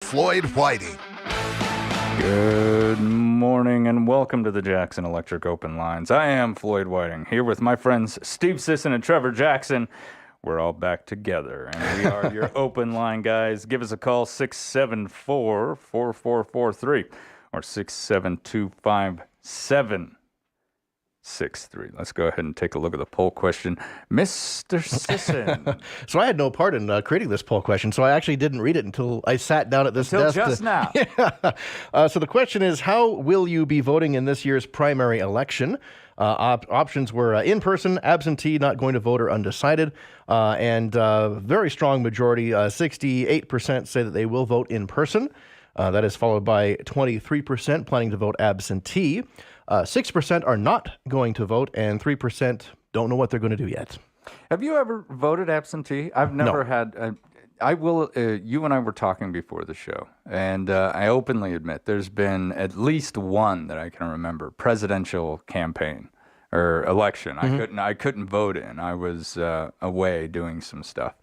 Floyd Whiting. Good morning and welcome to the Jackson Electric Open Lines. I am Floyd Whiting, here with my friends Steve Sisson and Trevor Jackson. We're all back together, and we are your open line guys. Give us a call, 674-4443 or 6725763. Let's go ahead and take a look at the poll question. Mr. Sisson. So I had no part in creating this poll question, so I actually didn't read it until I sat down at this desk. Just now. Yeah. So the question is, how will you be voting in this year's primary election? Options were in-person, absentee, not going to vote, or undecided. And very strong majority, 68% say that they will vote in person. That is followed by 23% planning to vote absentee. 6% are not going to vote, and 3% don't know what they're going to do yet. Have you ever voted absentee? I've never had. I will. You and I were talking before the show, and I openly admit there's been at least one that I can remember presidential campaign or election. I couldn't vote in. I was away doing some stuff,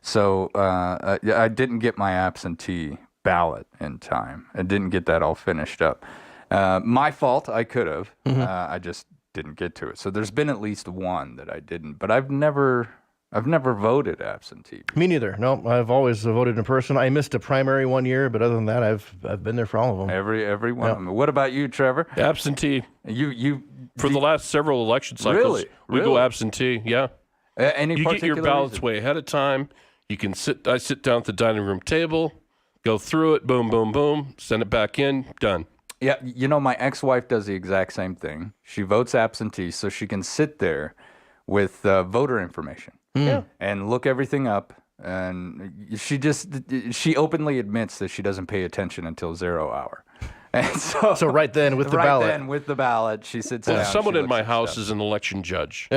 so I didn't get my absentee ballot in time. I didn't get that all finished up. My fault. I could have. I just didn't get to it. So there's been at least one that I didn't, but I've never voted absentee. Me neither. No, I've always voted in person. I missed a primary one year, but other than that, I've been there for all of them. Every one of them. What about you, Trevor? Absentee. You for the last several election cycles, we go absentee. Yeah. Any you get your ballots way ahead of time. You can sit. I sit down at the dining room table, go through it. Boom, boom, boom. Send it back in. Done. Yeah, you know, my ex-wife does the exact same thing. She votes absentee so she can sit there with voter information and look everything up. And she openly admits that she doesn't pay attention until 0 hour. And so right then with the ballot. Right then with the ballot, she sits down. Someone in my house is an election judge.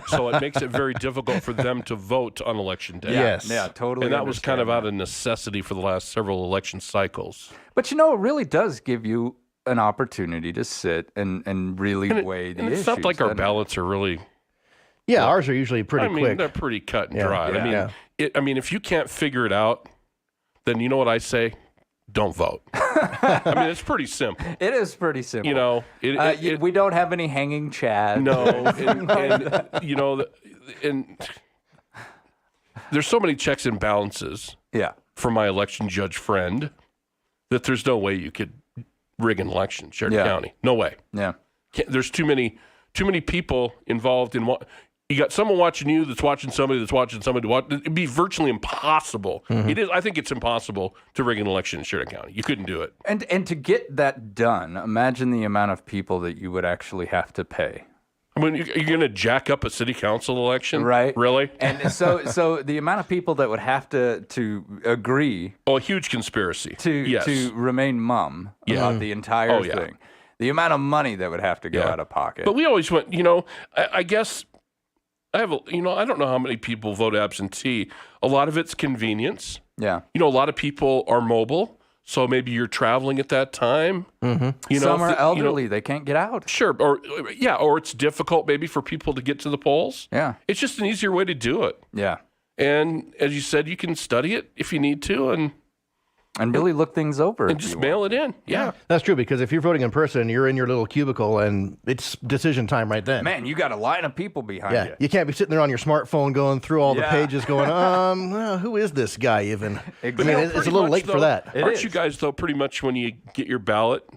So it makes it very difficult for them to vote on election day. Yes. Yeah, totally. And that was kind of out of necessity for the last several election cycles. But you know, it really does give you an opportunity to sit and really weigh the issues. It's not like our ballots are really... Yeah, ours are usually pretty quick. They're pretty cut and dry. Yeah. I mean, if you can't figure it out, then you know what I say? Don't vote. I mean, it's pretty simple. It is pretty simple. You know, we don't have any hanging chads. No, and you know, and there's so many checks and balances. Yeah. For my election judge friend, that there's no way you could rig an election, Sheridan County. No way. Yeah. There's too many people involved in what. You got someone watching you that's watching somebody that's watching somebody. It'd be virtually impossible. It is. I think it's impossible to rig an election in Sheridan County. You couldn't do it. And to get that done, imagine the amount of people that you would actually have to pay. I mean, you're going to jack up a city council election? Right. Really? And so the amount of people that would have to agree. Oh, a huge conspiracy. To remain mum about the entire thing. The amount of money that would have to go out of pocket. But we always went, I guess... I don't know how many people vote absentee. A lot of it's convenience. Yeah. A lot of people are mobile, so maybe you're traveling at that time. Mm-hmm. Some are elderly; they can't get out. Sure, or it's difficult maybe for people to get to the polls. Yeah. It's just an easier way to do it. Yeah. And as you said, you can study it if you need to, and really look things over. And just mail it in. Yeah. That's true, because if you're voting in person, you're in your little cubicle, and it's decision time right then. Man, you got a line of people behind you. You can't be sitting there on your smartphone going through all the pages going, who is this guy even? Exactly. I mean, it's a little late for that. Aren't you guys, though, pretty much when you get your ballot,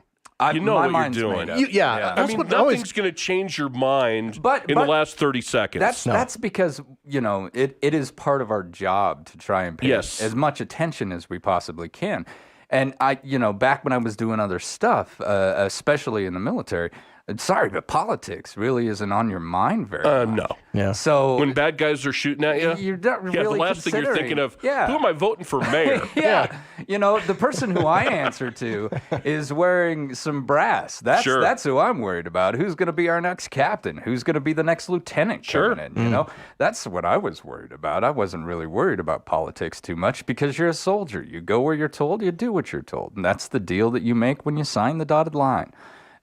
you know what you're doing? I mean, nothing's going to change your mind in the last 30 seconds. That's because, it is part of our job to try and pay as much attention as we possibly can. And back when I was doing other stuff, especially in the military, sorry, but politics really isn't on your mind very much. No. Yeah. So when bad guys are shooting at you, you're not really the last thing you're thinking of, who am I voting for mayor? The person who I answer to is wearing some brass. That's who I'm worried about. Who's going to be our next captain? Who's going to be the next lieutenant coming in? That's what I was worried about. I wasn't really worried about politics too much because you're a soldier. You go where you're told, you do what you're told. And that's the deal that you make when you sign the dotted line.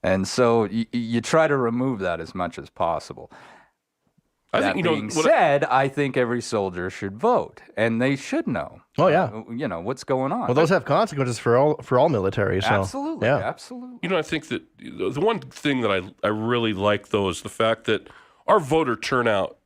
And so you try to remove that as much as possible. That being said, I think every soldier should vote, and they should know. Oh yeah, what's going on. Well, those have consequences for all military. So, absolutely, yeah. absolutely. I think that the one thing that I really like, though, is the fact that our voter turnout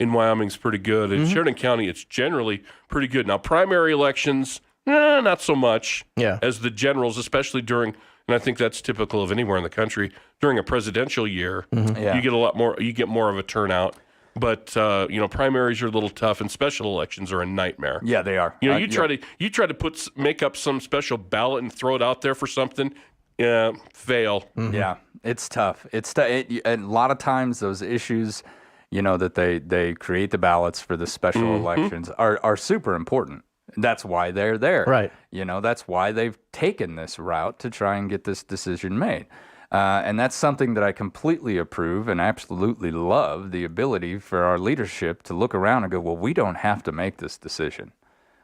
in Wyoming is pretty good. In Sheridan County, it's generally pretty good. Now, primary elections, not so much as the generals, especially during. And I think that's typical of anywhere in the country. During a presidential year, you get a lot more. You get more of a turnout. But primaries are a little tough, and special elections are a nightmare. Yeah, they are. You try to make up some special ballot and throw it out there for something. Fail. Yeah, it's tough. A lot of times those issues, that they create the ballots for the special elections are super important. That's why they're there. Right. That's why they've taken this route to try and get this decision made. And that's something that I completely approve and absolutely love, the ability for our leadership to look around and go, well, we don't have to make this decision.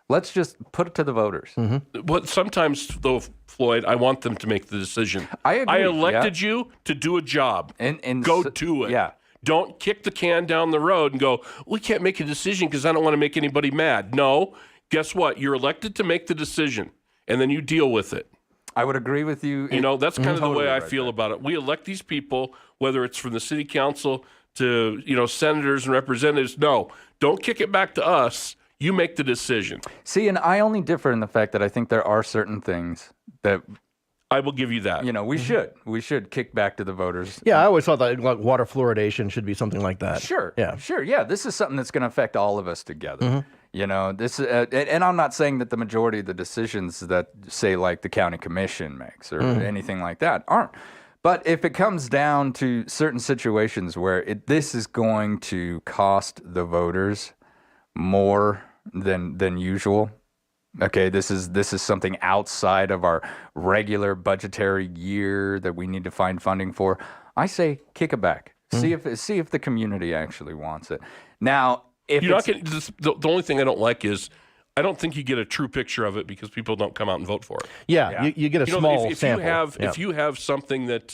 Let's just put it to the voters. But sometimes, though, Floyd, I want them to make the decision. I agree. I elected you to do a job. And go do it. Yeah. Don't kick the can down the road and go, we can't make a decision because I don't want to make anybody mad. No. Guess what? You're elected to make the decision, and then you deal with it. I would agree with you. That's kind of the way I feel about it. We elect these people, whether it's from the city council to, senators and representatives. No, don't kick it back to us. You make the decision. See, and I only differ in the fact that I think there are certain things that I will give you that. We should kick back to the voters. Yeah, I always thought that like water fluoridation should be something like that. Sure. Yeah. Sure. Yeah. This is something that's going to affect all of us together. This and I'm not saying that the majority of the decisions that say like the county commission makes or anything like that aren't. But if it comes down to certain situations where this is going to cost the voters more than usual. Okay, this is something outside of our regular budgetary year that we need to find funding for. I say kick it back. See if the community actually wants it. Now, if you're not getting the only thing I don't like is I don't think you get a true picture of it because people don't come out and vote for it. Yeah. You get a small sample. If you have something that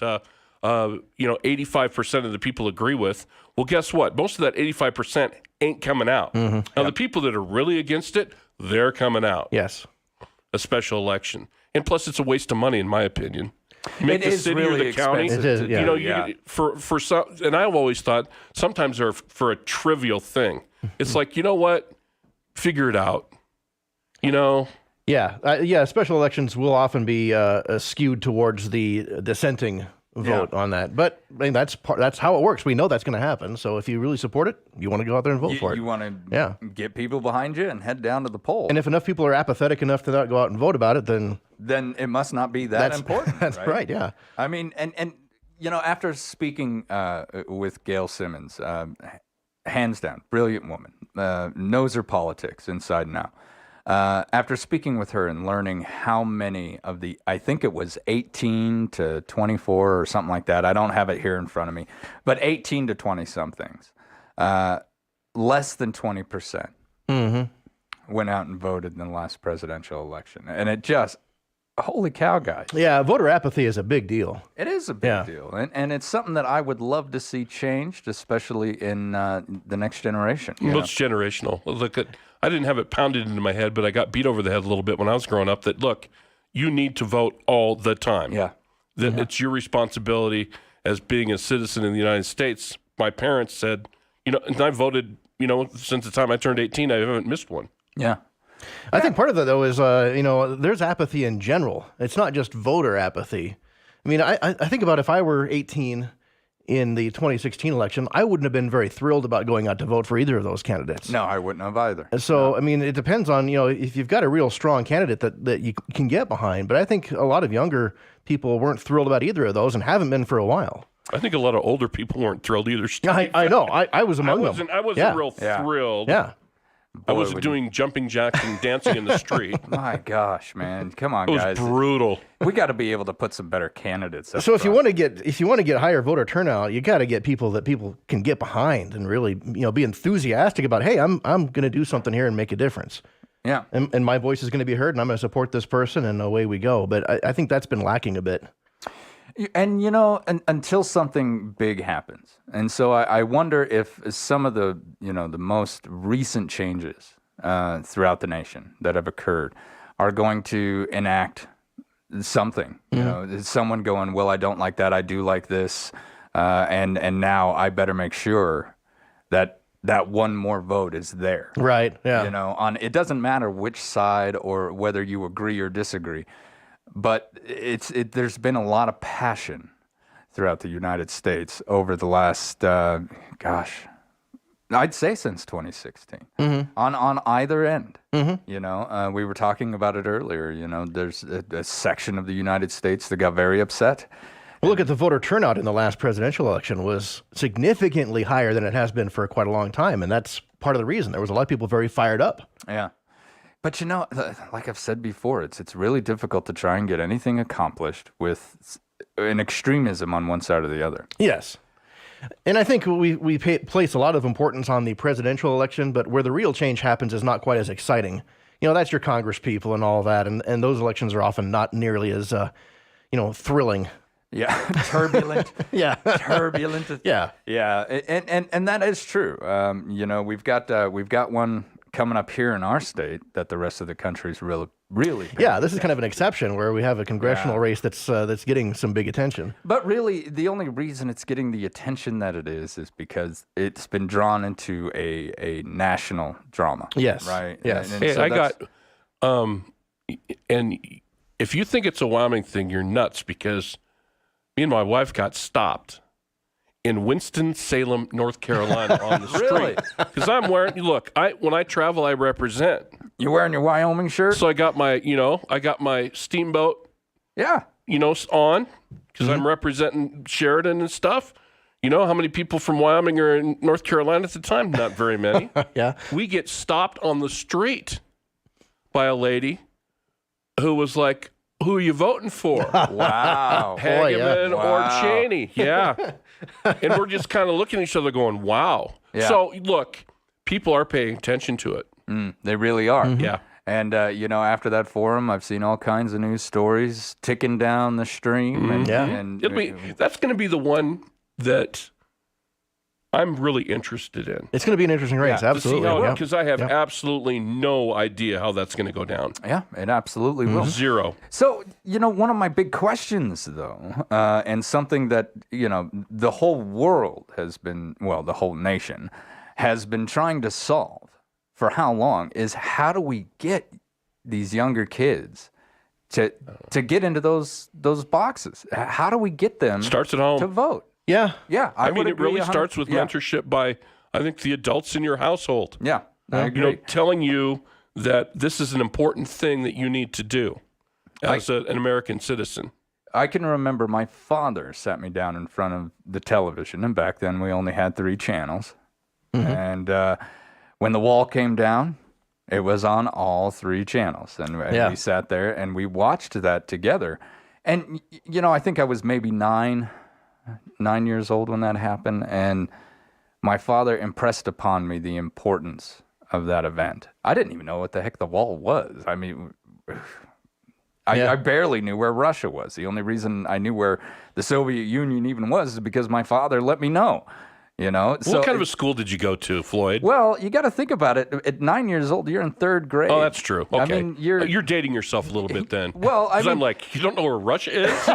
85% of the people agree with, well, guess what? Most of that 85% ain't coming out. Now, the people that are really against it, they're coming out. Yes. A special election. And plus, it's a waste of money, in my opinion. Make the city really or the county. expensive. It is, yeah. For some, and I've always thought sometimes they're for a trivial thing. It's like, you know what? Figure it out. Yeah. Special elections will often be skewed towards the dissenting vote on that. But I mean, that's how it works. We know that's going to happen. So if you really support it, you want to go out there and vote for it. You want to get people behind you and head down to the poll. And if enough people are apathetic enough to not go out and vote about it, then it must not be that important. That's right. Yeah. I mean, and after speaking with Gail Simmons, hands down, brilliant woman, knows her politics inside and out. After speaking with her and learning how many of the, I think it was 18 to 24 or something like that. I don't have it here in front of me, but 18 to 20 somethings, less than 20% went out and voted in the last presidential election. And it just, holy cow, guys. Yeah, voter apathy is a big deal. It is a big deal. And it's something that I would love to see changed, especially in the next generation. Well, it's generational. Look, I didn't have it pounded into my head, but I got beat over the head a little bit when I was growing up that, look, you need to vote all the time. Yeah. That it's your responsibility as being a citizen in the United States. My parents said, and I voted, since the time I turned 18, I haven't missed one. Yeah. I think part of that, though, is, there's apathy in general. It's not just voter apathy. I mean, I think about if I were 18 in the 2016 election, I wouldn't have been very thrilled about going out to vote for either of those candidates. No, I wouldn't have either. So, I mean, it depends on, if you've got a real strong candidate that you can get behind. But I think a lot of younger people weren't thrilled about either of those and haven't been for a while. I think a lot of older people weren't thrilled either, Steve. I know. I was among them. I wasn't real thrilled. Yeah. I was doing jumping jacks and dancing in the street. My gosh, man. Come on, guys. It was brutal. We got to be able to put some better candidates up So if front. you want to get higher voter turnout, you got to get people that people can get behind and really, be enthusiastic about, hey, I'm going to do something here and make a difference. Yeah. And my voice is going to be heard and I'm going to support this person and away we go. But I think that's been lacking a bit. And, until something big happens. And so I wonder if some of the, the most recent changes throughout the nation that have occurred are going to enact something. Is someone going, well, I don't like that. I do like this. And now I better make sure that one more vote is there. Right. Yeah. It doesn't matter which side or whether you agree or disagree. But there's been a lot of passion throughout the United States over the last, I'd say since 2016, on either end. We were talking about it earlier. There's a section of the United States that got very upset. Well, look at the voter turnout in the last presidential election was significantly higher than it has been for quite a long time, and that's part of the reason. There was a lot of people very fired up. Yeah. But like I've said before, it's really difficult to try and get anything accomplished with an extremism on one side or the other. Yes. And I think we place a lot of importance on the presidential election, but where the real change happens is not quite as exciting. That's your Congress people and all that, and those elections are often not nearly as, thrilling. Yeah, turbulent. Yeah, turbulent. Yeah, yeah, and that is true. We've got one coming up here in our state that the rest of the country is really. Yeah, this is kind of an exception where we have a congressional race that's getting some big attention. But really, the only reason it's getting the attention that it is because it's been drawn into a national drama. Yes. Right. Yes. Hey, I got, and if you think it's a Wyoming thing, you're nuts because me and my wife got stopped in Winston-Salem, North Carolina on the street. Really? Because I'm wearing, when I travel, I represent. You wearing your Wyoming shirt? So I got my steamboat, on because I'm representing Sheridan and stuff. You know how many people from Wyoming are in North Carolina at the time? Not very many. Yeah. We get stopped on the street by a lady who was like, who are you voting for? Wow. Hageman Wow. or Cheney? Yeah. And we're just kind of looking at each other going, wow. Yeah. So, look, people are paying attention to it. They really are. Yeah. And, after that forum, I've seen all kinds of news stories ticking down the stream. And That's going to be the one that I'm really interested in. It's going to be an interesting race, absolutely. Because I have absolutely no idea how that's going to go down. Yeah, it absolutely will. Zero. So, one of my big questions, though, and something that, the whole world has been, the whole nation has been trying to solve for how long is how do we get these younger kids to get into those boxes? How do we get them Starts at home to vote? Yeah. Yeah. I mean, it really starts with mentorship by, I think, the adults in your household. Yeah. I agree. Telling you that this is an important thing that you need to do as an American citizen. I can remember my father sat me down in front of the television, and back then we only had 3 channels. And when the wall came down, it was on all 3 channels. And we sat there and we watched that together. And, I think I was maybe 9 years old when that happened, and my father impressed upon me the importance of that event. I didn't even know what the heck the wall was. I mean, I barely knew where Russia was. The only reason I knew where the Soviet Union even was is because my father let me know. What kind of a school did you go to, Floyd? Well, you got to think about it. At 9 years old, you're in 3rd grade. Oh, that's true. Okay. I mean, you're dating yourself a little bit then. Well, I'm like, you don't know where Russia is?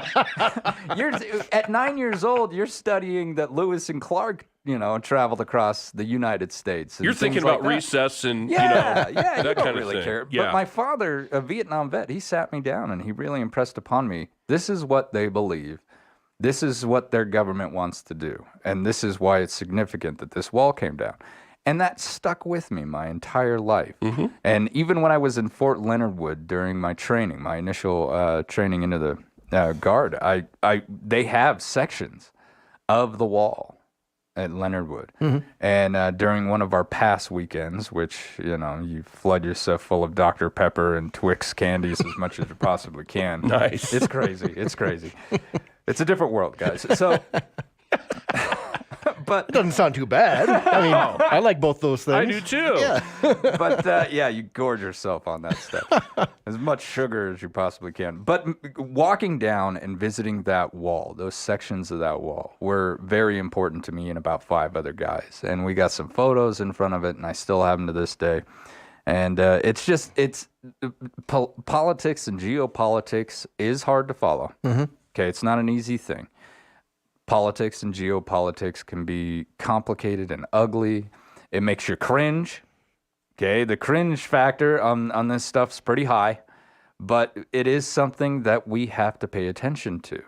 At 9 years old, you're studying that Lewis and Clark, traveled across the United States. You're thinking about recess and that kind don't of really thing. care. Yeah. But my father, a Vietnam vet, he sat me down and he really impressed upon me. This is what they believe. This is what their government wants to do. And this is why it's significant that this wall came down. And that stuck with me my entire life. And even when I was in Fort Leonard Wood during my training, my initial training into the Guard, they have sections of the wall at Leonard Wood. And during one of our past weekends, which, you flood yourself full of Dr. Pepper and Twix candies as much as you possibly can. Nice. It's crazy. It's crazy. It's a different world, guys. So, but It doesn't sound too bad. I mean, I like both those things. I do too. Yeah. But yeah, you gorge yourself on that stuff. As much sugar as you possibly can. But walking down and visiting that wall, those sections of that wall, were very important to me and about 5 other guys. And we got some photos in front of it, and I still have them to this day. And politics and geopolitics is hard to follow. Okay, it's not an easy thing. Politics and geopolitics can be complicated and ugly. It makes you cringe. Okay, the cringe factor on this stuff's pretty high, but it is something that we have to pay attention to.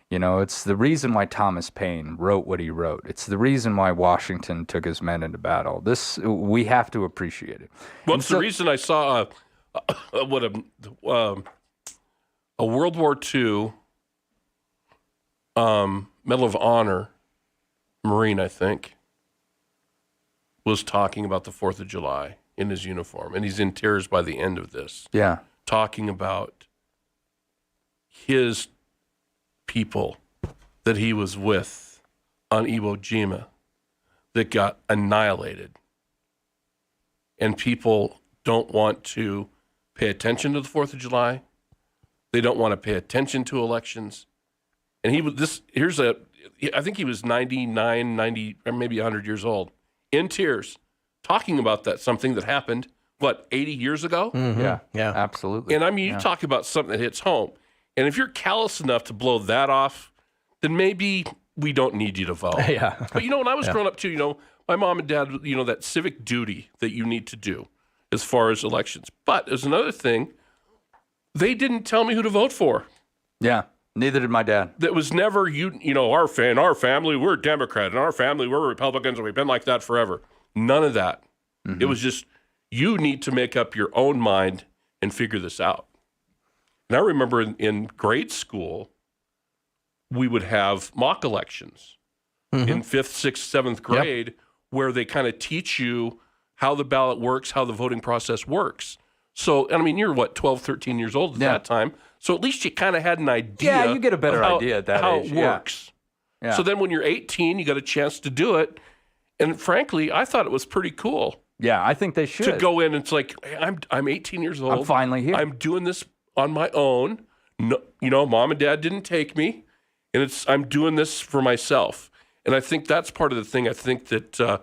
You know, it's the reason why Thomas Paine wrote what he wrote. It's the reason why Washington took his men into battle. We have to appreciate it. Well, it's the reason I saw a World War II Medal of Honor Marine, I think, was talking about the 4th of July in his uniform, and he's in tears by the end of this. Yeah. Talking about his people that he was with on Iwo Jima that got annihilated. And people don't want to pay attention to the 4th of July. They don't want to pay attention to elections. And I think he was 99, 90, or maybe 100 years old, in tears, talking about something that happened, 80 years ago? Yeah, absolutely. And I mean, you talk about something that hits home. And if you're callous enough to blow that off, then maybe we don't need you to vote. Yeah. But, when I was growing up, too, my mom and dad, that civic duty that you need to do as far as elections. But there's another thing. They didn't tell me who to vote for. Yeah. Neither did my dad. That was never, our family, we're Democrat, and our family, we're Republicans, and we've been like that forever. None of that. It was just, you need to make up your own mind and figure this out. And I remember in grade school, we would have mock elections in 5th, 6th, 7th grade, where they kind of teach you how the ballot works, how the voting process works. So, I mean, you're 12, 13 years old at that time. So at least you kind of had an idea. Yeah, you get a better idea at that how age. It works. Yeah. So then when you're 18, you got a chance to do it. And frankly, I thought it was pretty cool. Yeah, I think they should. To go in and it's like, hey, I'm 18 years old. I'm finally here. I'm doing this on my own. No, mom and dad didn't take me. And I'm doing this for myself. And I think that's part of the thing. I think that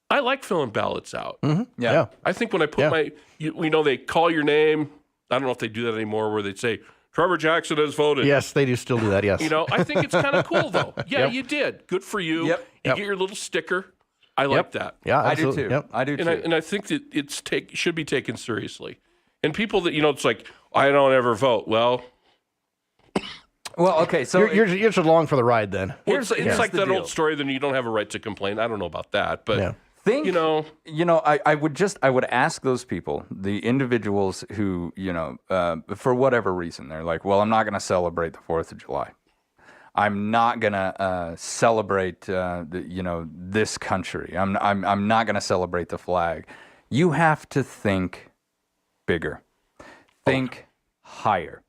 I like filling ballots out. Yeah. I think when I put they call your name. I don't know if they do that anymore, where they'd say, Trevor Jackson has voted. Yes, they do still do that, yes. I think it's kind of cool, though. Yeah, you did. Good for you. Yep. You get your little sticker. I like that. Yeah, I do absolutely. too. Yep. I do too. And I think that should be taken seriously. And people that, it's like, I don't ever vote. Well, okay, so You're just along for the ride then. it's like the that deal. old story, then you don't have a right to complain. I don't know about that, but I would ask those people, the individuals who, for whatever reason, they're like, well, I'm not going to celebrate the 4th of July. I'm not going to celebrate, this country. I'm not going to celebrate the flag. You have to think bigger. Think higher.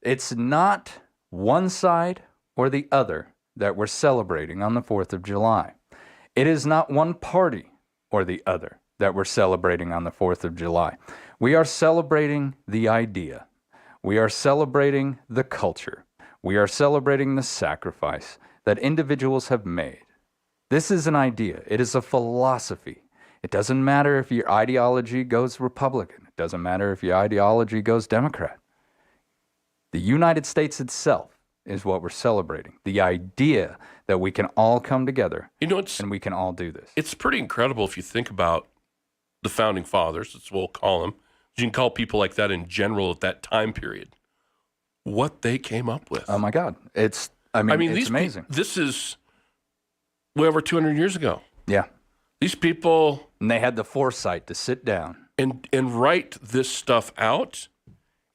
It's not one side or the other that we're celebrating on the 4th of July. It is not one party or the other that we're celebrating on the 4th of July. We are celebrating the idea. We are celebrating the culture. We are celebrating the sacrifice that individuals have made. This is an idea. It is a philosophy. It doesn't matter if your ideology goes Republican. It doesn't matter if your ideology goes Democrat. The United States itself is what we're celebrating. The idea that we can all come together and we can all do this. It's pretty incredible if you think about the founding fathers, that's what we'll call them. You can call people like that in general at that time period. What they came up with. Oh my God. It's amazing. This is way over 200 years ago. Yeah. These people. And they had the foresight to sit down. And write this stuff out,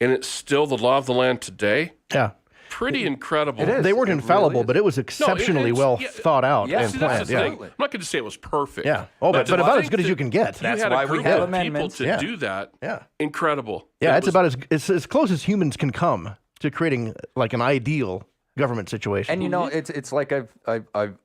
and it's still the law of the land today. Yeah. Pretty incredible. It is. They weren't infallible, really is. but it was exceptionally thought out and See, planned. that's the thing. I'm not going to say it was perfect. Yeah. Oh, but about as good as you can get. That's you had why a we group have of people amendments. to do that. Yeah. Incredible. Yeah, it's about as close as humans can come to creating like an ideal government situation. And it's like I've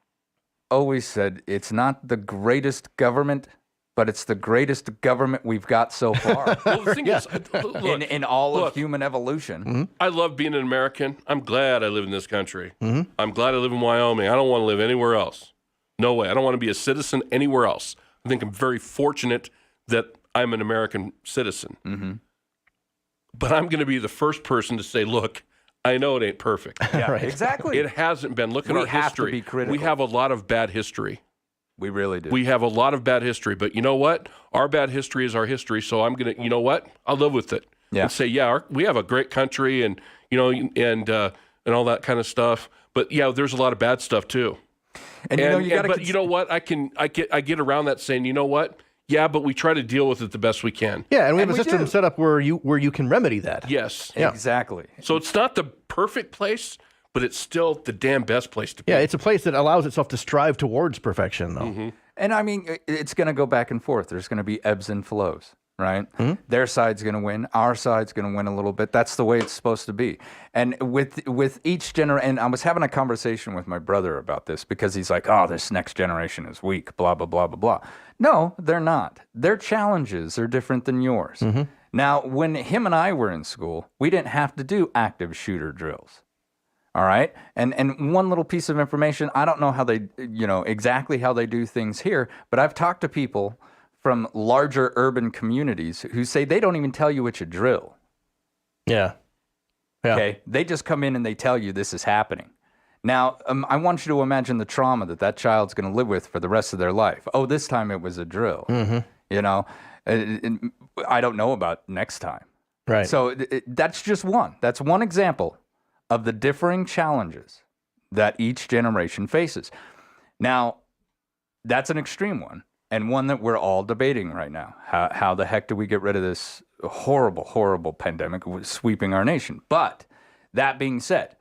always said, it's not the greatest government, but it's the greatest government we've got so far Well, the thing is, look, in all look, of human evolution. I love being an American. I'm glad I live in this country. I'm glad I live in Wyoming. I don't want to live anywhere else. No way. I don't want to be a citizen anywhere else. I think I'm very fortunate that I'm an American citizen. But I'm going to be the first person to say, look, I know it ain't perfect. Yeah, right. Exactly. It hasn't been. Look at our have history. to be critical. We have a lot of bad history. We really do. We have a lot of bad history. But you know what? Our bad history is our history. So I'm going to, you know what? I'll live with it. Yeah. And say, yeah, we have a great country and, you know, and all that kind of stuff. But yeah, there's a lot of bad stuff too. And you know, you got to. But you know what? I get around that saying, you know what? Yeah, but we try to deal with it the best we can. Yeah, and we have a we system do. set up where you can remedy that. Yes. Yeah. Exactly. So it's not the perfect place, but it's still the damn best place to be. Yeah, it's a place that allows itself to strive towards perfection, though. And I mean, it's going to go back and forth. There's going to be ebbs and flows, right? Their side's going to win. Our side's going to win a little bit. That's the way it's supposed to be. And with each generation, and I was having a conversation with my brother about this because he's like, oh, this next generation is weak, blah, blah, blah, blah, blah. No, they're not. Their challenges are different than yours. Now, when him and I were in school, we didn't have to do active shooter drills. All right. And one little piece of information, I don't know how they, exactly how they do things here, but I've talked to people from larger urban communities who say they don't even tell you it's a drill. Yeah. Okay. They just come in and they tell you this is happening. Now, I want you to imagine the trauma that child's going to live with for the rest of their life. Oh, this time it was a drill. You know, I don't know about next time. Right. So that's just one. That's one example of the differing challenges that each generation faces. Now, that's an extreme one, and one that we're all debating right now. How the heck do we get rid of this horrible, horrible pandemic sweeping our nation? But that being said,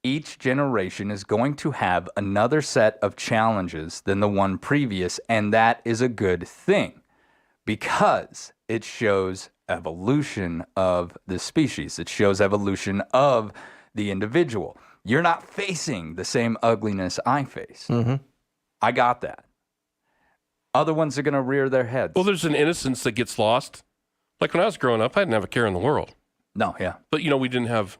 each generation is going to have another set of challenges than the one previous, and that is a good thing because it shows evolution of the species. It shows evolution of the individual. You're not facing the same ugliness I face. I got that. Other ones are going to rear their heads. Well, there's an innocence that gets lost. Like when I was growing up, I didn't have a care in the world. No, yeah. But, we didn't have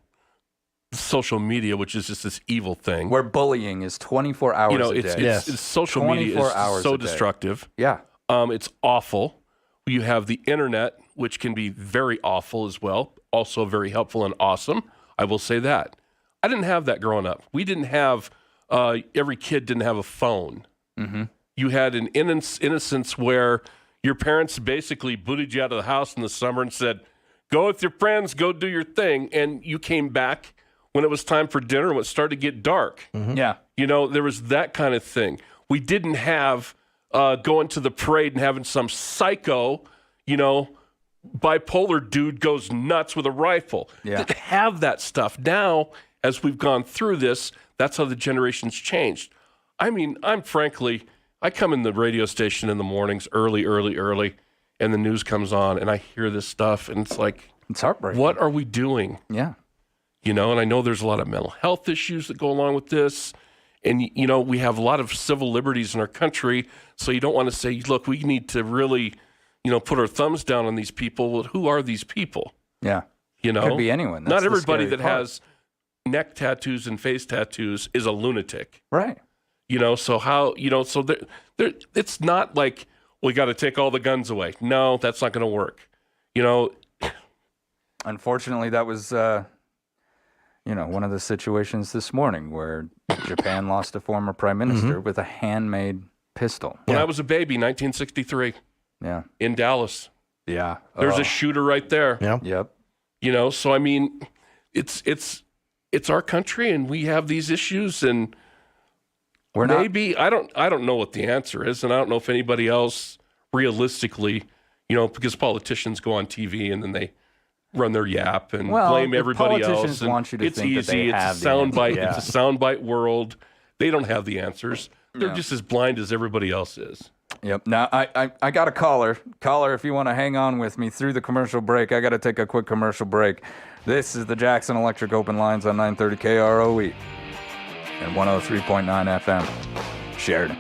social media, which is just this evil thing. Where bullying is 24 hours a day. It's social media 24 is hours so a day. destructive. Yeah. It's awful. You have the internet, which can be very awful as well. Also very helpful and awesome. I will say that. I didn't have that growing up. We didn't have, every kid didn't have a phone. You had an innocence where your parents basically booted you out of the house in the summer and said, go with your friends, go do your thing. And you came back when it was time for dinner and it started to get dark. Yeah. There was that kind of thing. We didn't have going to the parade and having some psycho, bipolar dude goes nuts with a rifle. Yeah. Didn't have that stuff. Now, as we've gone through this, that's how the generations changed. I mean, I come in the radio station in the mornings early, and the news comes on, and I hear this stuff, and it's like, It's heartbreaking. what are we doing? Yeah. And I know there's a lot of mental health issues that go along with this. And, we have a lot of civil liberties in our country. So you don't want to say, look, we need to really, put our thumbs down on these people. Well, who are these people? Yeah. Could be anyone. That's Not the everybody scary that part. has neck tattoos and face tattoos is a lunatic. Right. So how, so it's not like, we got to take all the guns away. No, that's not going to work. Unfortunately, that was, one of the situations this morning where Japan lost a former prime minister with a handmade pistol. When I was a baby, 1963, Yeah. in Dallas, Yeah. there's a shooter right there. Yeah. Yep. So I mean, it's our country, and we have these issues, and We're not. maybe I don't know what the answer is, and I don't know if anybody else realistically, because politicians go on TV and then they run their yap and Well, blame the everybody politicians else. And want you to it's think that easy. they have It's the a answer. soundbite. Yeah. It's a soundbite world. They don't have the answers. They're No. just as blind as everybody else is. Yep. Now, I got a caller. Caller, if you want to hang on with me through the commercial break, I got to take a quick commercial break. This is the Jackson Electric Open Lines on 930 KROE and 103.9 FM. Sheridan.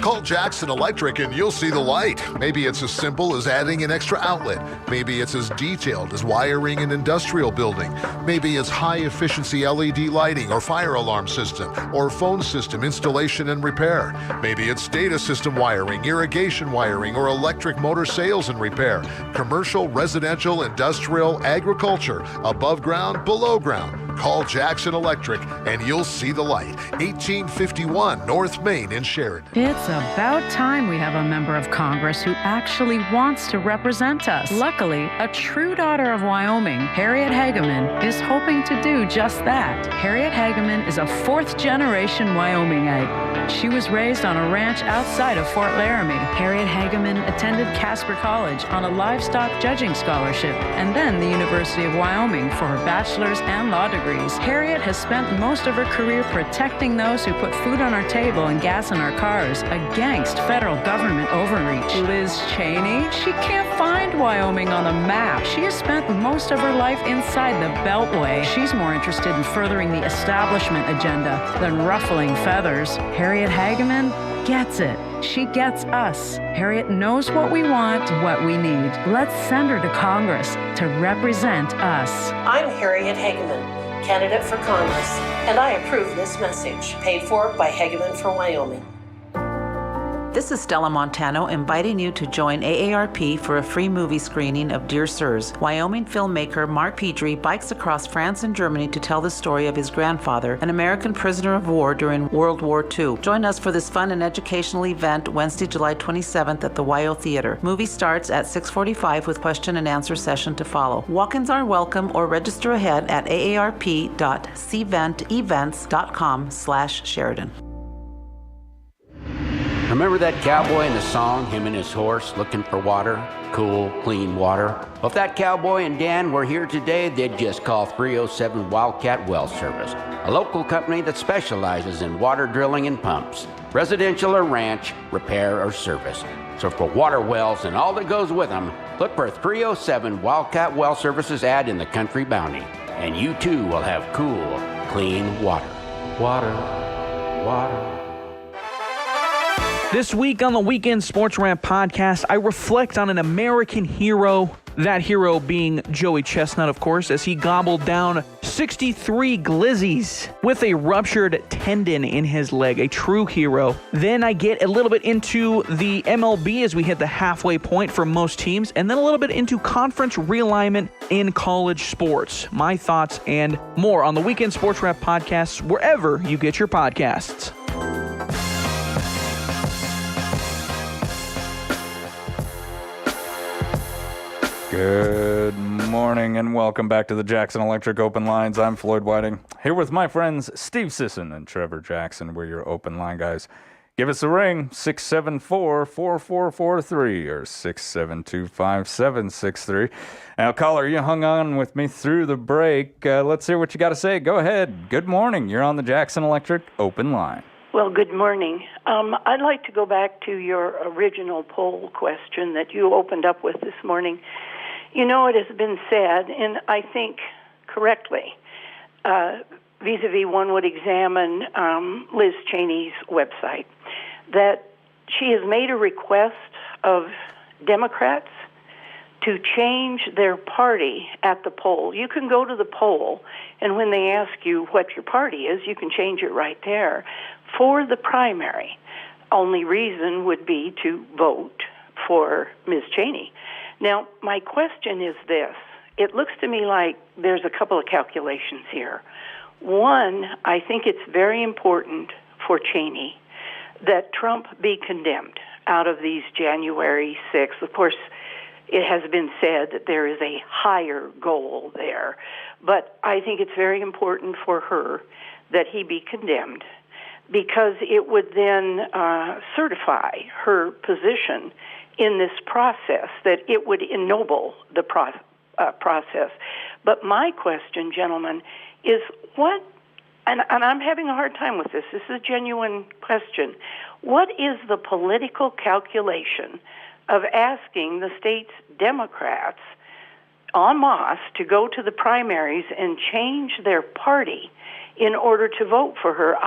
Call Jackson Electric and you'll see the light. Maybe it's as simple as adding an extra outlet. Maybe it's as detailed as wiring an industrial building. Maybe it's high-efficiency LED lighting or fire alarm system or phone system installation and repair. Maybe it's data system wiring, irrigation wiring, or electric motor sales and repair. Commercial, residential, industrial, agriculture, above ground, below ground. Call Jackson Electric and you'll see the light. 1851 North Main in Sheridan. It's about time we have a member of Congress who actually wants to represent us. Luckily, a true daughter of Wyoming, Harriet Hageman, is hoping to do just that. Harriet Hageman is a fourth-generation Wyomingite. She was raised on a ranch outside of Fort Laramie. Harriet Hageman attended Casper College on a livestock judging scholarship and then the University of Wyoming for her bachelor's and law degrees. Harriet has spent most of her career protecting those who put food on our table and gas in our cars against federal government overreach. Liz Cheney, she can't find Wyoming on a map. She has spent most of her life inside the Beltway. She's more interested in furthering the establishment agenda than ruffling feathers. Harriet Hageman gets it. She gets us. Harriet knows what we want, what we need. Let's send her to Congress to represent us. I'm Harriet Hageman, candidate for Congress, and I approve this message, paid for by Hageman for Wyoming. This is Stella Montano inviting you to join AARP for a free movie screening of Dear Sirs. Wyoming filmmaker Mark Pedri bikes across France and Germany to tell the story of his grandfather, an American prisoner of war during World War II. Join us for this fun and educational event Wednesday, July 27th at the WYO Theater. Movie starts at 6:45 with question and answer session to follow. Walk-ins are welcome or register ahead at aarp.cventevents.com/Sheridan. Remember that cowboy in the song, him and his horse looking for water? Cool, clean water? Well, if that cowboy and Dan were here today, they'd just call 307 Wildcat Well Service, a local company that specializes in water drilling and pumps, residential or ranch, repair or service. So for water wells and all that goes with them, look for 307 Wildcat Well Service's ad in the Country Bounty, and you too will have cool, clean water. Water, water. This week on the Weekend Sports Rant podcast, I reflect on an American hero, that hero being Joey Chestnut, of course, as he gobbled down 63 glizzies with a ruptured tendon in his leg, a true hero. Then I get a little bit into the MLB as we hit the halfway point for most teams, and then a little bit into conference realignment in college sports. My thoughts and more on the Weekend Sports Rant podcast, wherever you get your podcasts. Good morning and welcome back to the Jackson Electric Open Lines. I'm Floyd Whiting, here with my friends Steve Sisson and Trevor Jackson. We're your open line guys. Give us a ring, 674-4443 or 672-5763. Now, caller, you hung on with me through the break. Let's hear what you got to say. Go ahead. Good morning. You're on the Jackson Electric Open Line. Well, good morning. I'd like to go back to your original poll question that you opened up with this morning. You know, it has been said, and I think correctly, vis-a-vis one would examine Liz Cheney's website, that she has made a request of Democrats to change their party at the poll. You can go to the poll, and when they ask you what your party is, you can change it right there. For the primary, only reason would be to vote for Ms. Cheney. Now, my question is this. It looks to me like there's a couple of calculations here. One, I think it's very important for Cheney that Trump be condemned out of these January 6th. Of course, it has been said that there is a higher goal there. But I think it's very important for her that he be condemned, because it would then certify her position in this process, that it would ennoble the process. But my question, gentlemen, is what, and I'm having a hard time with this, this is a genuine question, what is the political calculation of asking the state's Democrats en masse to go to the primaries and change their party in order to vote for her?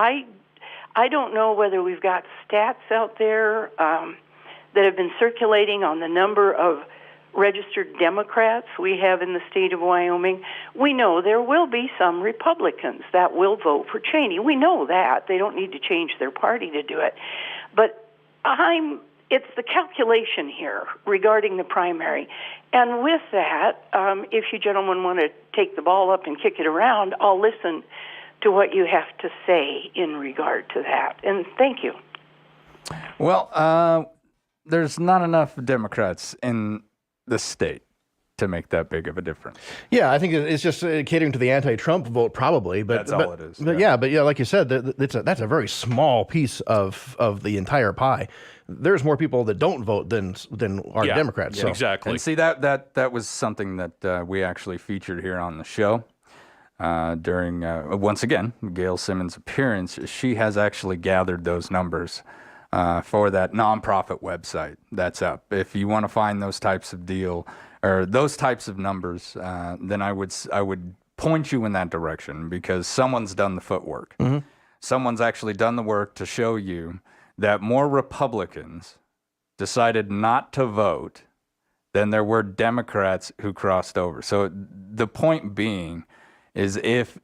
I don't know whether we've got stats out there that have been circulating on the number of registered Democrats we have in the state of Wyoming. We know there will be some Republicans that will vote for Cheney. We know that. They don't need to change their party to do it. But it's the calculation here regarding the primary. And with that, if you gentlemen want to take the ball up and kick it around, I'll listen to what you have to say in regard to that. And thank you. Well, there's not enough Democrats in the state to make that big of a difference. Yeah, I think it's just catering to the anti-Trump vote, probably. But that's all it is. But like you said, that's a very small piece of the entire pie. There's more people that don't vote than are Democrats. Yeah, so. exactly. And see, that was something that we actually featured here on the show during, once again, Gail Simmons' appearance. She has actually gathered those numbers for that nonprofit website that's up. If you want to find those types of those types of numbers, then I would point you in that direction, because someone's done the footwork. Mm-hmm. Someone's actually done the work to show you that more Republicans decided not to vote than there were Democrats who crossed over. So the point being is if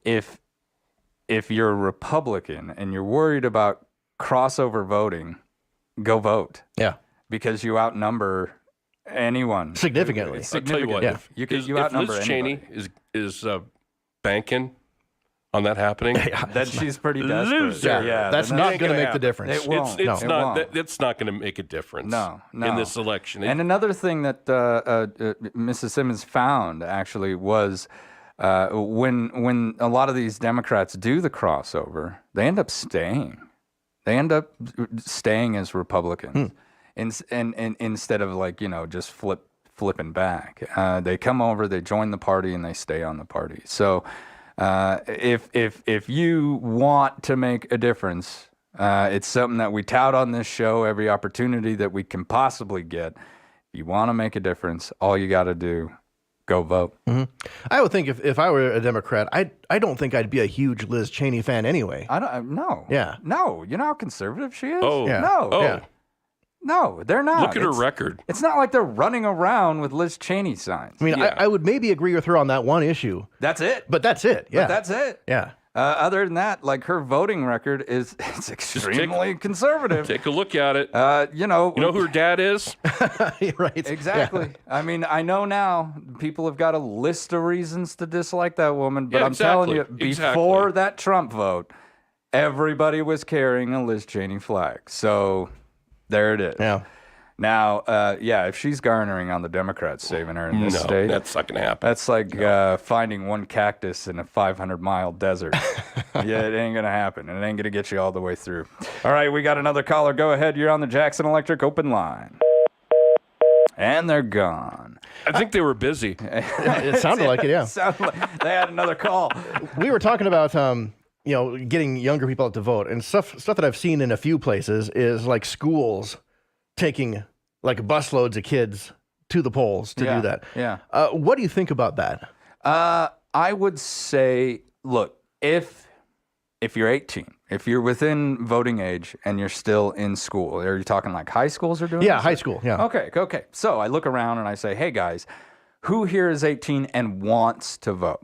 you're a Republican and you're worried about crossover voting, go vote. Yeah. Because you outnumber anyone. Significantly. I'll tell you what, if outnumber Liz anybody. Cheney is banking on that happening, then she's pretty desperate. Loser. Yeah, that's not going to make the difference. It won't. It's It not. won't. It's not going to make a difference. No. In this election. And another thing that Mrs. Simmons found actually was when a lot of these Democrats do the crossover, they end up staying. They end up staying as Republicans, and instead of just flipping back. They come over, they join the party, and they stay on the party. So if you want to make a difference, it's something that we tout on this show every opportunity that we can possibly get. If you want to make a difference, all you got to do, go vote. Mm-hmm. I would think if I were a Democrat, I don't think I'd be a huge Liz Cheney fan anyway. No. Yeah. No. You know how conservative she is? Oh. Yeah. No. Oh. Yeah. No, they're not. Look at her record. It's not like they're running around with Liz Cheney signs. I mean, I would maybe agree with her on that one issue. That's it. But that's it. Yeah. But that's it. Yeah. Other than that, like, her voting record it's extremely conservative. Take a look at it. You know who her dad is? Right. Exactly. Yeah. I mean, I know now people have got a list of reasons to dislike that woman, but Yeah, I'm telling you, exactly. before that Trump vote, everybody was carrying a Liz Cheney flag. So there it is. Yeah. Now, if she's garnering on the Democrats saving her in this state, that's not going to happen. that's like finding one cactus in a 500-mile desert. Yeah, it ain't going to happen. It ain't going to get you all the way through. All right, we got another caller. Go ahead. You're on the Jackson Electric open line. And they're gone. I think they were busy. It sounded like it, yeah. It sounded like they had another call. We were talking about getting younger people out to vote, and stuff that I've seen in a few places is like schools taking like busloads of kids to the polls to do that. Yeah. What do you think about that? I would say, look, if you're 18, if you're within voting age and you're still in school, are you talking like high schools are doing Yeah, this? high school, yeah. Okay. So I look around and I say, hey, guys, who here is 18 and wants to vote?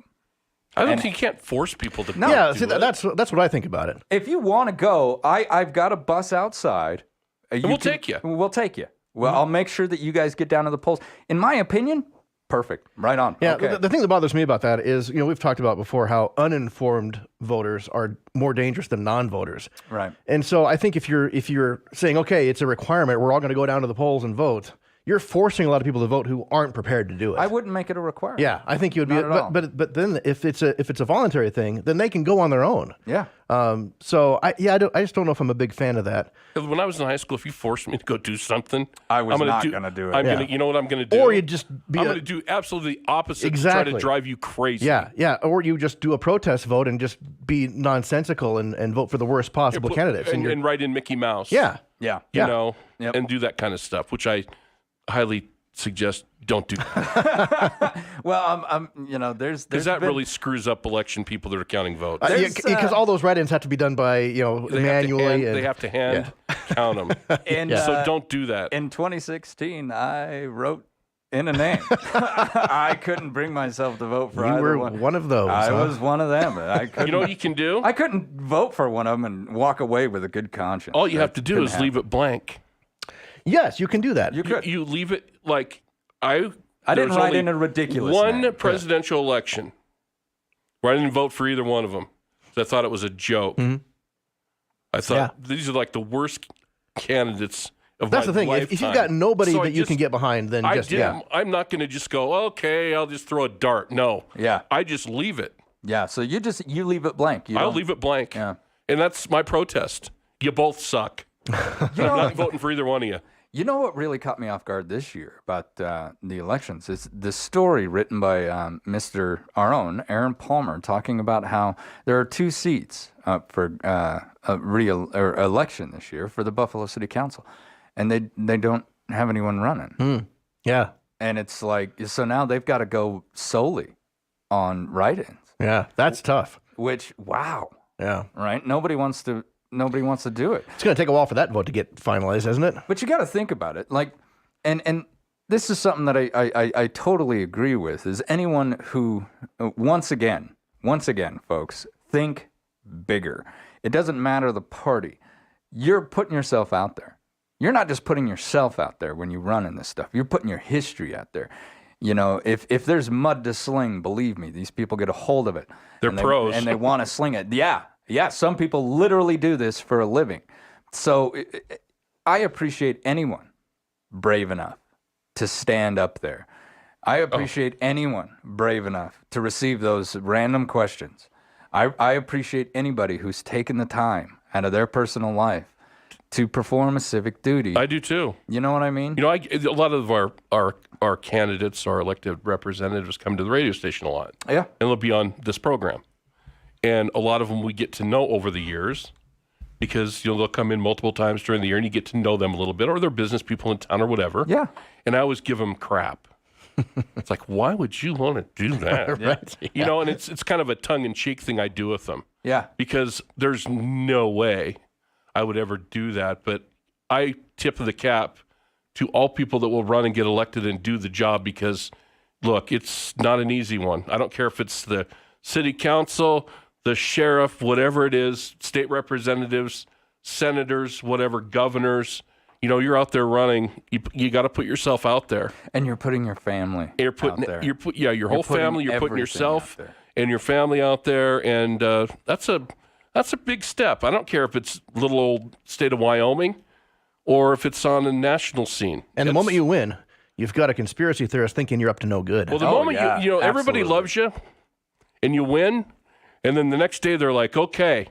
I don't think you can't force people to. That's what I think about it. If you want to go, I've got a bus outside. We'll take you. We'll take you. Well, I'll make sure that you guys get down to the polls. In my opinion, perfect. Right on. Yeah, okay. the thing that bothers me about that is, we've talked about before how uninformed voters are more dangerous than non-voters. Right. And so I think if you're saying, okay, it's a requirement, we're all going to go down to the polls and vote, you're forcing a lot of people to vote who aren't prepared to do it. I wouldn't make it a requirement. Yeah, I think you would be. Not at all. But then if it's a voluntary thing, then they can go on their own. Yeah. So I just don't know if I'm a big fan of that. When I was in high school, if you forced me to go do something, I was not going to do it. You know what I'm going to do? Or you just I'm going to do absolutely the opposite. Exactly. To try to drive you crazy. Yeah. Or you just do a protest vote and just be nonsensical and vote for the worst possible candidates. And write in Mickey Mouse. Yeah. Yeah. You know, and do that kind of stuff, which I highly suggest don't do that. Well, there's Because that been- really screws up election people that are counting votes. Because all those write-ins have to be done by manually. They have to hand count them. And So don't do that. In 2016, I wrote in a name. I couldn't bring myself to vote for You either were one. one of those. I huh? was one of them. I couldn't, You know what you can do? I couldn't vote for one of them and walk away with a good conscience. All you have to do is leave it blank. Yes, you can do that. You could. You leave it like I didn't there's write only in a ridiculous one name. presidential election where I didn't vote for either one of them. I thought it was a joke. I thought these are like the worst candidates of That's my the thing. If you've lifetime. got nobody So I that you can get behind, then I'm not going to just go, okay, I'll just throw a dart. No. Yeah. I just leave it. Yeah, so you leave it blank. I'll leave it blank. Yeah. And that's my protest. You both suck. I'm not voting for either one of you. You know what really caught me off guard this year about the elections is the story written by our own Aaron Palmer talking about how there are 2 seats up for a election this year for the Buffalo City Council, and they don't have anyone running. Yeah. And it's like, so now they've got to go solely on write-ins. Yeah, that's tough. Which, wow. Yeah. Right? Nobody wants to do it. It's going to take a while for that vote to get finalized, isn't it? But you got to think about it. Like, and this is something that I totally agree with, is anyone who, once again, folks, think bigger. It doesn't matter the party. You're putting yourself out there. You're not just putting yourself out there when you run in this stuff. You're putting your history out there. You know, if there's mud to sling, believe me, these people get a hold of it. They're pros. And they want to sling it. Yeah, some people literally do this for a living. So I appreciate anyone brave enough to stand up there. I appreciate anyone brave enough to receive those random questions. I appreciate anybody who's taken the time out of their personal life to perform a civic duty. I do too. You know what I mean? You know, a lot of our candidates, our elected representatives, come to the radio station a lot. Yeah. And they'll be on this program. And a lot of them we get to know over the years because they'll come in multiple times during the year and you get to know them a little bit, or they're business people in town or whatever. Yeah. And I always give them crap. It's like, why would you want to do that? Right. You know, and it's kind of a tongue-in-cheek thing I do with them. Yeah. Because there's no way I would ever do that. But I tip the cap to all people that will run and get elected and do the job because, look, it's not an easy one. I don't care if it's the city council, the sheriff, whatever it is, state representatives, senators, whatever, governors. You know, you're out there running. You got to put yourself out there. And you're putting your family out there. Your whole family. You're putting everything yourself out there. and your family out there, and that's a big step. I don't care if it's little old state of Wyoming or if it's on a national scene. And the moment you win, you've got a conspiracy theorist thinking you're up to no good. Well, the moment you know, everybody absolutely. loves you, and you win, and then the next day they're like, okay,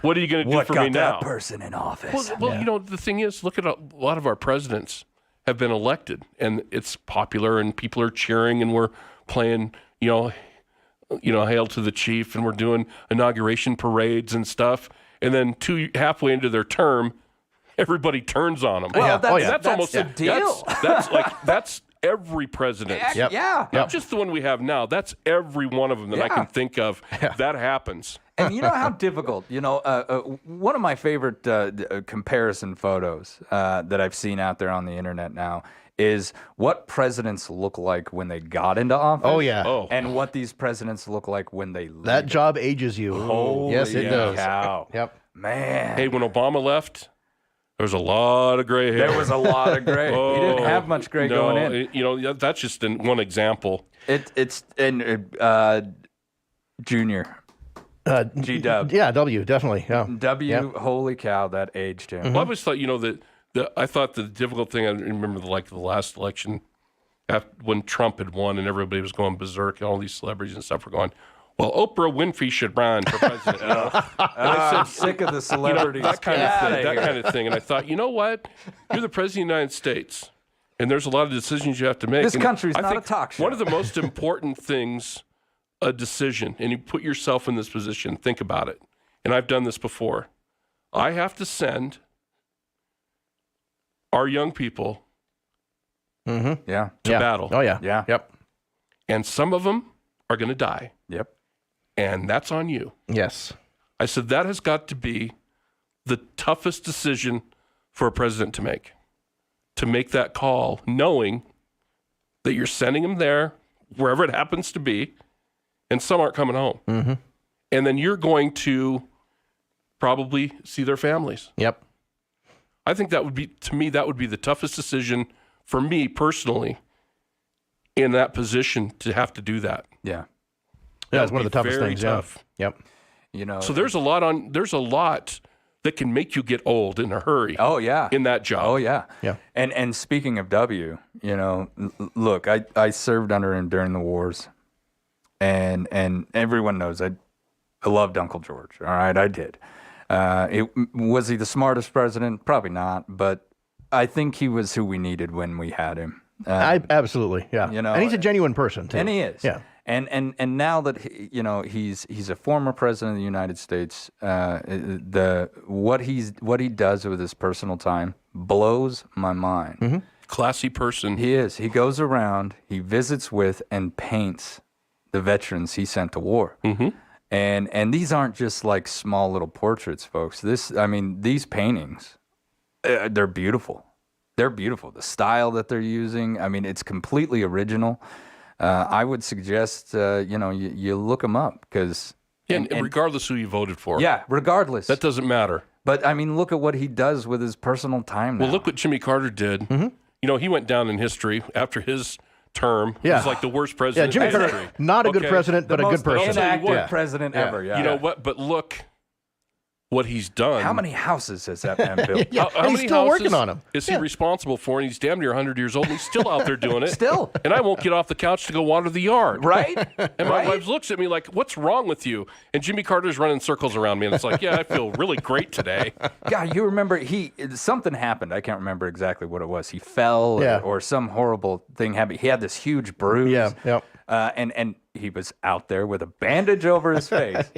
what are you going to do What for got me now? that person in office? Well, you know, the thing is, look at a lot of our presidents have been elected, and it's popular, and people are cheering, and we're playing, Hail to the Chief, and we're doing inauguration parades and stuff. And then halfway into their term, everybody turns on them. Well, that's almost the deal. That's every president. Yep. Yeah. Not just the one we have now. That's every one of them that I Yeah. can think of. That happens. And you know how difficult, one of my favorite comparison photos that I've seen out there on the internet now is what presidents look like when they got into office. Oh, yeah. Oh. And what these presidents look like when they leave. That job ages you. Yes, it does. Cow. Yep. Man. Hey, when Obama left, there was a lot of gray hair. There was a lot of gray. He didn't have much gray going in. That's just one example. It's Junior. G-Dub. Yeah, W, definitely. Yeah. W, Yep. holy cow, that aged him. Well, I always thought, I thought the difficult thing, I remember the last election when Trump had won and everybody was going berserk and all these celebrities and stuff were going, well, Oprah Winfrey should run for president. I'm sick of the celebrities. that kind of thing. And I thought, you know what? You're the president of the United States, and there's a lot of decisions you have to make. This And country's I not think a talk show. One of the most important things, a decision, and you put yourself in this position, think about it. And I've done this before. I have to send our young people Yeah. to battle. Oh, yeah. Yeah. Yep. And some of them are going to die. Yep. And that's on you. Yes. I said, that has got to be the toughest decision for a president to make that call, knowing that you're sending them there, wherever it happens to be, and some aren't coming home. And then you're going to probably see their families. Yep. I think that would be, to me, that would be the toughest decision for me personally in that position to have to do that. Yeah. Yeah, That it's one would of the be toughest very things. tough. Yeah. Yep. You know. So there's a lot that can make you get old in a hurry. Oh yeah. In that job. Oh yeah. Yeah. And speaking of W, you know, look, I served under him during the wars, and everyone knows I loved Uncle George. All right, I did. Was he the smartest president? Probably not, but I think he was who we needed when we had him. Absolutely, yeah. You know, and he's a genuine person too. And he is. Yeah. And now that you know he's a former president of the United States, what he does with his personal time blows my mind. Classy person. He is. He goes around, he visits with and paints the veterans he sent to war. And these aren't just like small little portraits, folks. These paintings, they're beautiful. They're beautiful. The style that they're using, I mean, it's completely original. I would suggest, you look them up because... And regardless who you voted for. Yeah, regardless. That doesn't matter. But, I mean, look at what he does with his personal time now. Well, look what Jimmy Carter did. You know, he went down in history after his term. He was like the worst president Jimmy in Carter, history. not a good president, but a good person. Inactive president ever, yeah. You know what? But look what he's done. How many houses has that man built? Yeah, How and he's many still houses working on them. is he responsible for? And he's damn near 100 years old, and he's still out there doing it. Still. And I won't get off the couch to go water the yard. Right? And my wife looks at me like, what's wrong with you? And Jimmy Carter's running circles around me, and it's like, yeah, I feel really great today. God, you remember something happened. I can't remember exactly what it was. He fell or some horrible thing happened. He had this huge bruise. Yeah. And he was out there with a bandage over his face.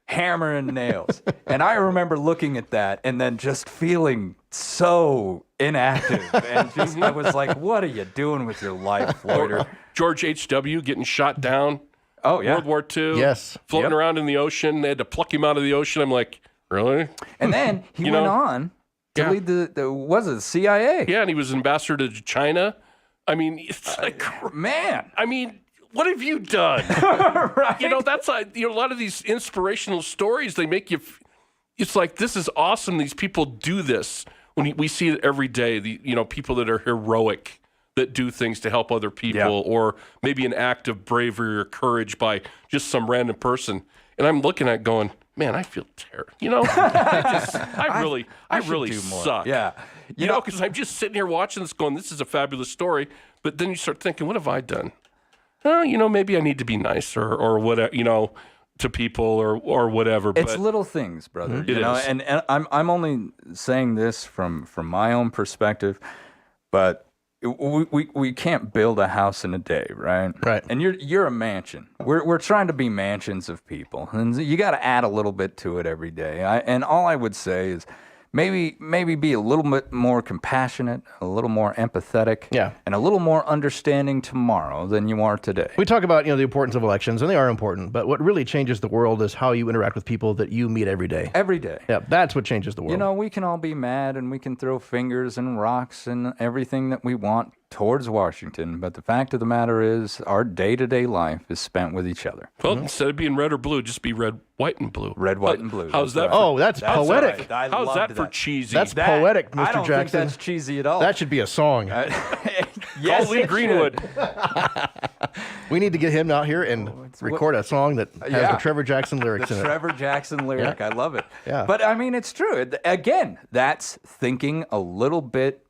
Hammering nails. And I remember looking at that and then just feeling so inactive. And just, I was like, what are you doing with your life, Floyder? George H.W. getting shot down. Oh, yeah. World War II. Yes. Floating around in the ocean. They had to pluck him out of the ocean. I'm like, really? And then he went on to lead the CIA? Yeah, and he was ambassador to China. I mean, it's like, man. I mean, what have you done? Right? You know, that's a lot of these inspirational stories, they make you, it's like, this is awesome. These people do this. When we see it every day, people that are heroic, that do things to help other people, or maybe an act of bravery or courage by just some random person. And I'm looking at it going, man, I feel terrible. You know, I really do more. suck. Yeah. You know, because I'm just sitting here watching this going, this is a fabulous story. But then you start thinking, what have I done? Maybe I need to be nicer or whatever, to people or whatever. It's little things, brother. It is. And I'm only saying this from my own perspective, but we can't build a house in a day, right? Right. And you're a mansion. We're trying to be mansions of people, and you got to add a little bit to it every day. And all I would say is, maybe be a little bit more compassionate, a little more empathetic, and a little more understanding tomorrow than you are today. We talk about the importance of elections, and they are important. But what really changes the world is how you interact with people that you meet every day. Every day. Yeah, that's what changes the world. We can all be mad and we can throw fingers and rocks and everything that we want towards Washington, but the fact of the matter is our day-to-day life is spent with each other. Well, instead of being red or blue, just be red, white, and blue. Red, white, and blue. How's that? That's poetic. Right. How's that for cheesy? That's poetic, Mr. I don't Jackson. think that's cheesy at all. That should be a song. Yes, Call Lee Greenwood. We need to get him out here and record a song that has the Trevor Jackson lyrics in it. The Trevor Jackson lyric. I love it. Yeah. But, I mean, it's true. Again, that's thinking a little bit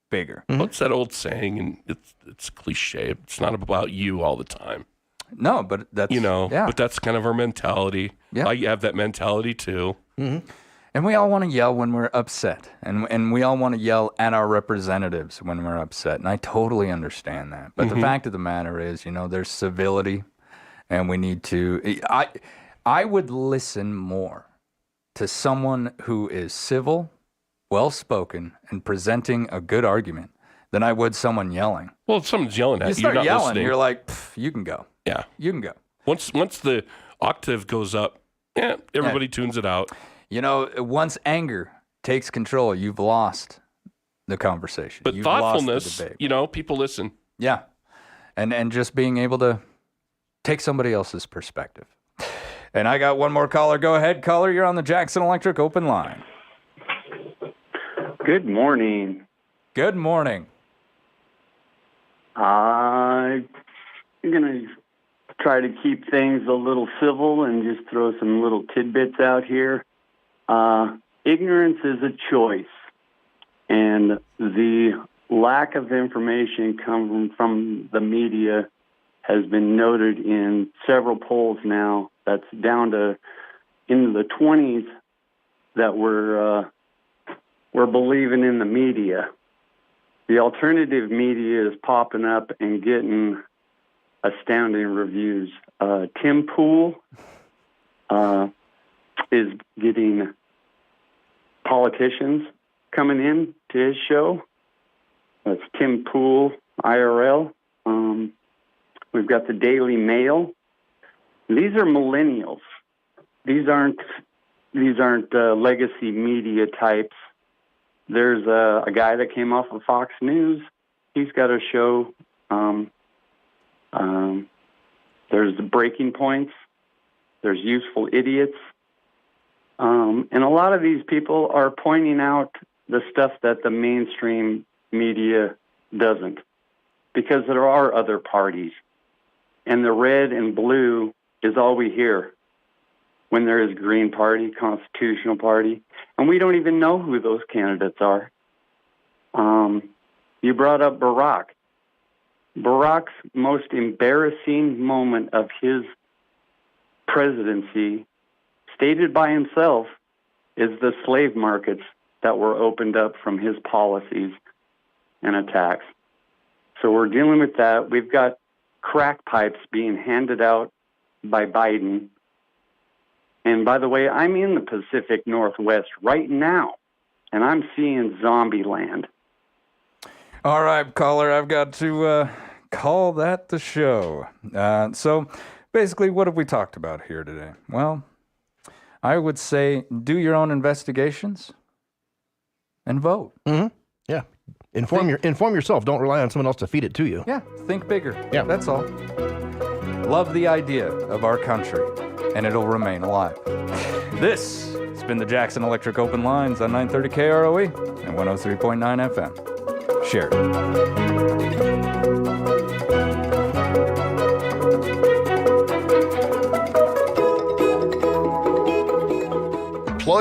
bigger. What's that old saying? And it's cliche. It's not about you all the time. No, but that's But that's kind of our mentality. Yeah. I have that mentality too. Mm-hmm. And we all want to yell when we're upset, and we all want to yell at our representatives when we're upset, and I totally understand that. But the fact of the matter is, there's civility, and we need to. I would listen more to someone who is civil, well-spoken, and presenting a good argument than I would someone yelling. Well, if someone's yelling at You you, start you're not yelling, listening. you're like, you can go. Yeah. You can go. Once the octave goes up, everybody tunes it out. You know, once anger takes control, you've lost the conversation. But you've thoughtfulness, lost the debate. People listen. Yeah. And just being able to take somebody else's perspective. And I got one more caller. Go ahead, caller. You're on the Jackson Electric open line. Good morning. Good morning. I'm going to try to keep things a little civil and just throw some little tidbits out here. Ignorance is a choice, and the lack of information coming from the media has been noted in several polls now. That's down to into the 20s that we're believing in the media. The alternative media is popping up and getting astounding reviews. Tim Pool is getting politicians coming in to his show. That's Tim Pool, IRL. We've got the Daily Mail. These are millennials. These aren't legacy media types. There's a guy that came off of Fox News. He's got a show. There's the Breaking Points. There's Useful Idiots. And a lot of these people are pointing out the stuff that the mainstream media doesn't, because there are other parties. And the red and blue is all we hear when there is Green Party, Constitutional Party, and we don't even know who those candidates are. You brought up Barack. Barack's most embarrassing moment of his presidency, stated by himself, is the slave markets that were opened up from his policies and attacks. So we're dealing with that. We've got crack pipes being handed out by Biden. And by the way, I'm in the Pacific Northwest right now, and I'm seeing zombie land. All right, caller, I've got to call that the show. So basically, what have we talked about here today? Well, I would say do your own investigations and vote. Mm-hmm. Yeah. Inform yourself. Don't rely on someone else to feed it to you. Yeah, think bigger. Yeah. That's all. Love the idea of our country, and it'll remain alive. This has been the Jackson Electric Open Lines on 930 KROE and 103.9 FM. Share it.